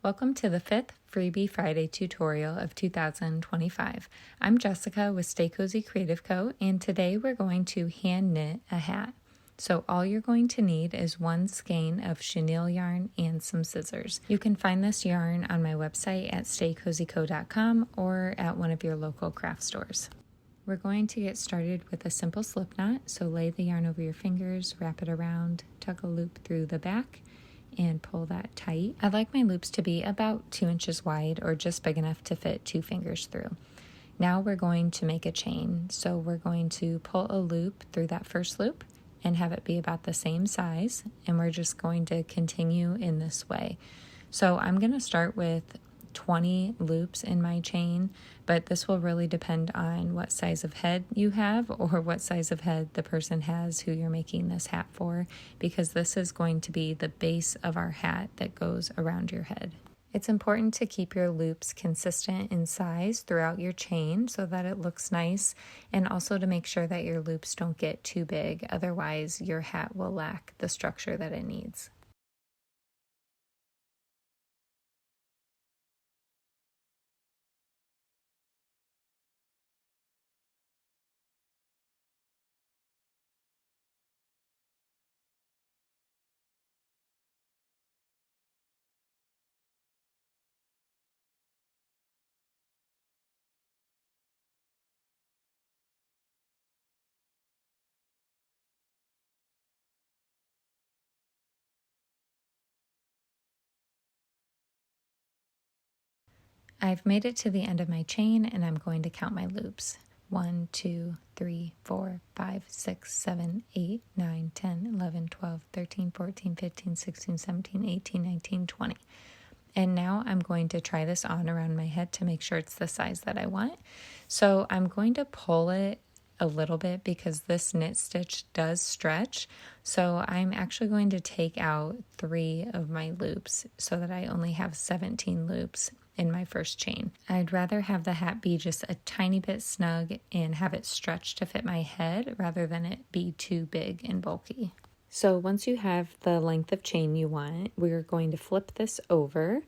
Welcome to the 5th Freebie Friday tutorial of 2025. I'm Jessica with Stay Cozy Creative Co. and today we're going to hand knit a hat. So all you're going to need is one skein of chenille yarn and some scissors. You can find this yarn on my website at staycozyco.com or at one of your local craft stores. We're going to get started with a simple slip knot, so lay the yarn over your fingers, wrap it around, tuck a loop through the back, and pull that tight. I like my loops to be about 2 inches wide or just big enough to fit 2 fingers through. Now we're going to make a chain. So we're going to pull a loop through that first loop and have it be about the same size, and we're just going to continue in this way. So I'm going to start with 20 loops in my chain, but this will really depend on what size of head you have or what size of head the person has who you're making this hat for, because this is going to be the base of our hat that goes around your head. It's important to keep your loops consistent in size throughout your chain so that it looks nice, and also to make sure that your loops don't get too big, otherwise your hat will lack the structure that it needs. I've made it to the end of my chain and I'm going to count my loops. 1, 2, 3, 4, 5, 6, 7, 8, 9, 10, 11, 12, 13, 14, 15, 16, 17, 18, 19, 20. And now I'm going to try this on around my head to make sure it's the size that I want. So I'm going to pull it a little bit because this knit stitch does stretch. So I'm actually going to take out 3 of my loops so that I only have 17 loops in my first chain. I'd rather have the hat be just a tiny bit snug and have it stretch to fit my head rather than it be too big and bulky. So once you have the length of chain you want, we're going to flip this over,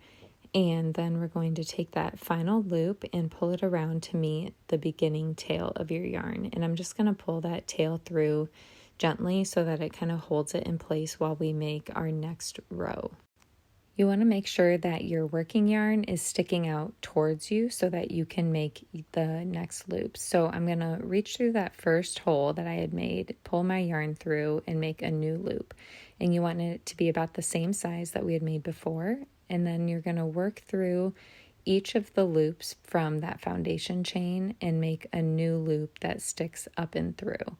and then we're going to take that final loop and pull it around to meet the beginning tail of your yarn. And I'm just going to pull that tail through gently so that it kind of holds it in place while we make our next row. You want to make sure that your working yarn is sticking out towards you so that you can make the next loop. So I'm going to reach through that first hole that I had made, pull my yarn through, and make a new loop. And you want it to be about the same size that we had made before. And then you're going to work through each of the loops from that foundation chain and make a new loop that sticks up and through.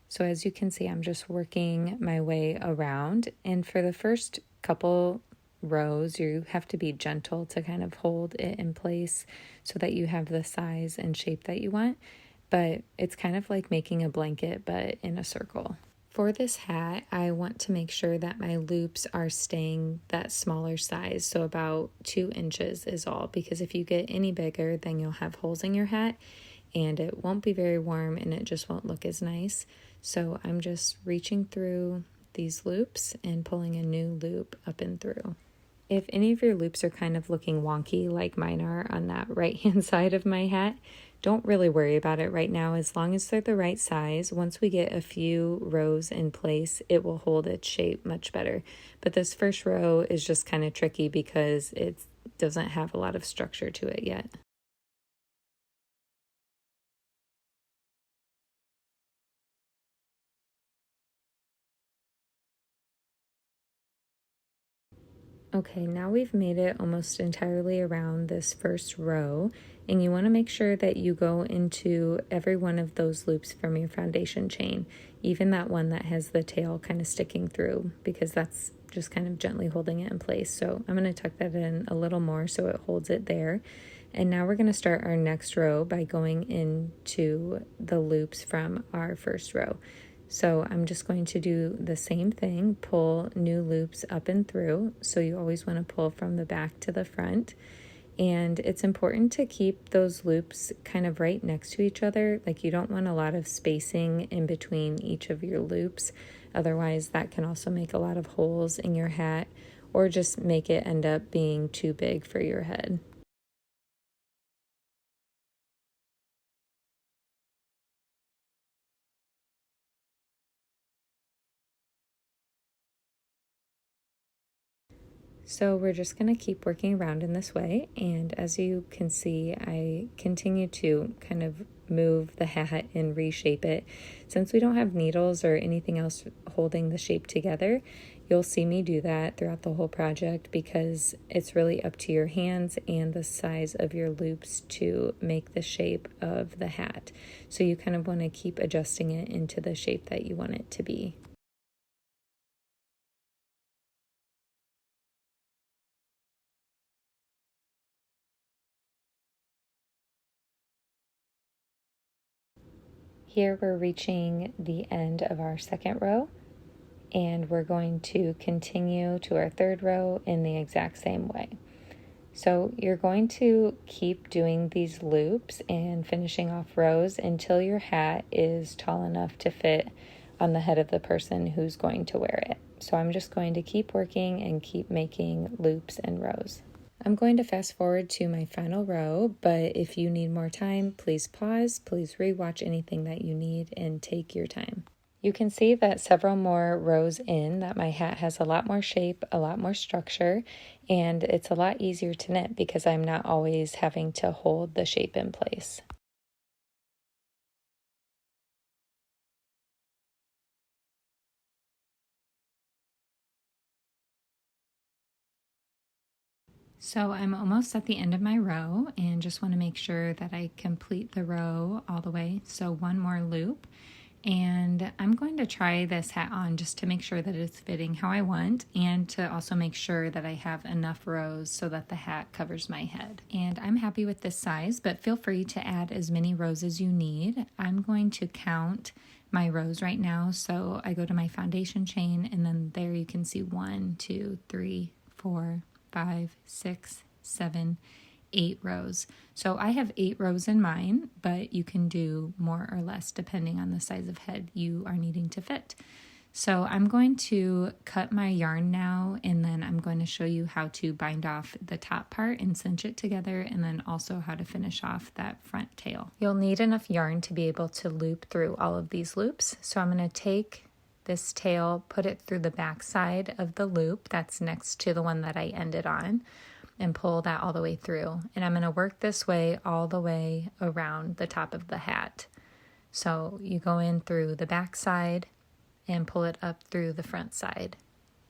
So as you can see, I'm just working my way around. And for the first couple rows, you have to be gentle to kind of hold it in place so that you have the size and shape that you want. But it's kind of like making a blanket, but in a circle. For this hat, I want to make sure that my loops are staying that smaller size, so about 2 inches is all, because if you get any bigger, then you'll have holes in your hat and it won't be very warm and it just won't look as nice. So I'm just reaching through these loops and pulling a new loop up and through. If any of your loops are kind of looking wonky like mine are on that right hand side of my hat, don't really worry about it right now. As long as they're the right size, once we get a few rows in place, it will hold its shape much better. But this first row is just kind of tricky because it doesn't have a lot of structure to it yet. Okay, now we've made it almost entirely around this first row, and you want to make sure that you go into every one of those loops from your foundation chain, even that one that has the tail kind of sticking through, because that's just kind of gently holding it in place. So I'm going to tuck that in a little more so it holds it there. And now we're going to start our next row by going into the loops from our first row. So I'm just going to do the same thing, pull new loops up and through. So you always want to pull from the back to the front. And it's important to keep those loops kind of right next to each other. Like you don't want a lot of spacing in between each of your loops. Otherwise, that can also make a lot of holes in your hat or just make it end up being too big for your head. So we're just going to keep working around in this way, and as you can see, I continue to kind of move the hat and reshape it. Since we don't have needles or anything else holding the shape together, you'll see me do that throughout the whole project because it's really up to your hands and the size of your loops to make the shape of the hat. So you kind of want to keep adjusting it into the shape that you want it to be. Here we're reaching the end of our second row, and we're going to continue to our third row in the exact same way. So you're going to keep doing these loops and finishing off rows until your hat is tall enough to fit on the head of the person who's going to wear it. So I'm just going to keep working and keep making loops and rows. I'm going to fast forward to my final row, but if you need more time, please pause, please rewatch anything that you need and take your time. You can see that several more rows in that my hat has a lot more shape, a lot more structure, and it's a lot easier to knit because I'm not always having to hold the shape in place. So I'm almost at the end of my row and just want to make sure that I complete the row all the way. So one more loop, and I'm going to try this hat on just to make sure that it's fitting how I want and to also make sure that I have enough rows so that the hat covers my head. And I'm happy with this size, but feel free to add as many rows as you need. I'm going to count my rows right now. So I go to my foundation chain, and then there you can see 1, 2, 3, 4, 5, 6, 7, 8 rows. So I have 8 rows in mine, but you can do more or less depending on the size of head you are needing to fit. So I'm going to cut my yarn now, and then I'm going to show you how to bind off the top part and cinch it together, and then also how to finish off that front tail. You'll need enough yarn to be able to loop through all of these loops. So I'm going to take this tail, put it through the back side of the loop that's next to the one that I ended on, and pull that all the way through. And I'm going to work this way all the way around the top of the hat. So you go in through the back side and pull it up through the front side.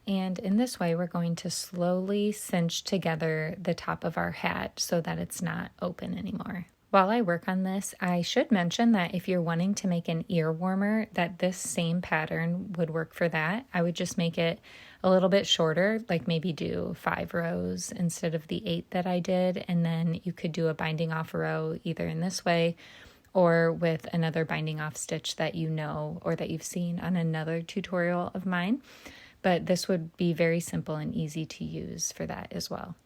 And in this way, we're going to slowly cinch together the top of our hat so that it's not open anymore. While I work on this, I should mention that if you're wanting to make an ear warmer, that this same pattern would work for that. I would just make it a little bit shorter, like maybe do 5 rows instead of the 8 that I did, and then you could do a binding off row either in this way or with another binding off stitch that you know or that you've seen on another tutorial of mine. But this would be very simple and easy to use for that as well.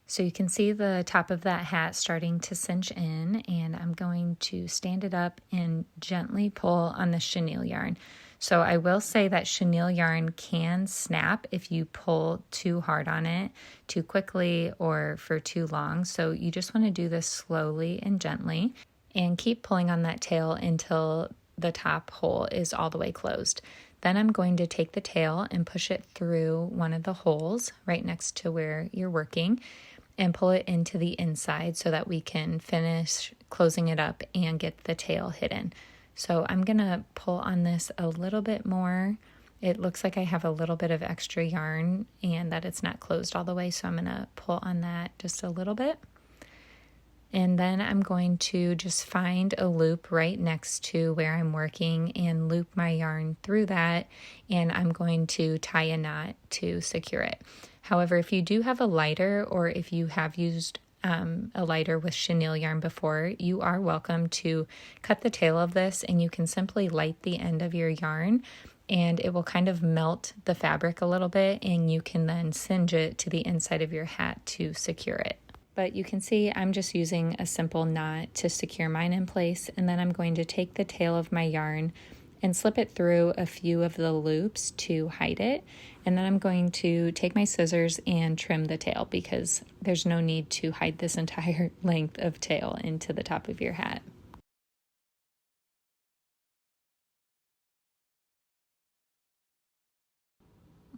So you can see the top of that hat starting to cinch in, and I'm going to stand it up and gently pull on the chenille yarn. So I will say that chenille yarn can snap if you pull too hard on it, too quickly, or for too long. So you just want to do this slowly and gently and keep pulling on that tail until the top hole is all the way closed. Then I'm going to take the tail and push it through one of the holes right next to where you're working and pull it into the inside so that we can finish closing it up and get the tail hidden. So I'm gonna pull on this a little bit more. It looks like I have a little bit of extra yarn and that it's not closed all the way, so I'm gonna pull on that just a little bit. And then I'm going to just find a loop right next to where I'm working and loop my yarn through that, and I'm going to tie a knot to secure it. However, if you do have a lighter, or if you have used a lighter with chenille yarn before, you are welcome to cut the tail of this, and you can simply light the end of your yarn and it will kind of melt the fabric a little bit, and you can then singe it to the inside of your hat to secure it. but you can see I'm just using a simple knot to secure mine in place, and then I'm going to take the tail of my yarn and slip it through a few of the loops to hide it. And then I'm going to take my scissors and trim the tail because there's no need to hide this entire length of tail into the top of your hat.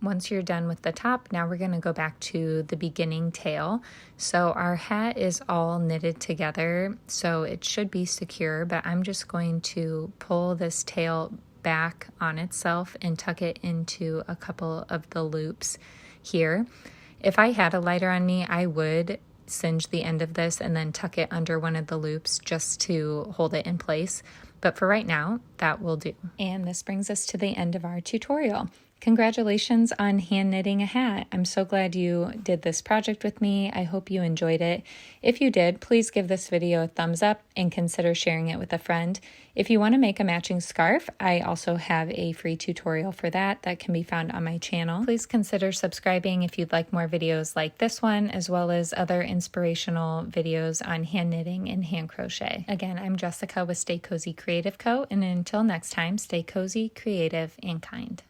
Once you're done with the top, now we're going to go back to the beginning tail. So our hat is all knitted together, so it should be secure, but I'm just going to pull this tail back on itself and tuck it into a couple of the loops here. If I had a lighter on me, I would singe the end of this and then tuck it under one of the loops just to hold it in place. But for right now, that will do. And this brings us to the end of our tutorial. Congratulations on hand knitting a hat. I'm so glad you did this project with me. I hope you enjoyed it. If you did, please give this video a thumbs up and consider sharing it with a friend. If you want to make a matching scarf, I also have a free tutorial for that can be found on my channel. Please consider subscribing if you'd like more videos like this one, as well as other inspirational videos on hand knitting and hand crochet. Again, I'm Jessica with Stay Cozy Creative Co. And until next time, stay cozy, creative, and kind.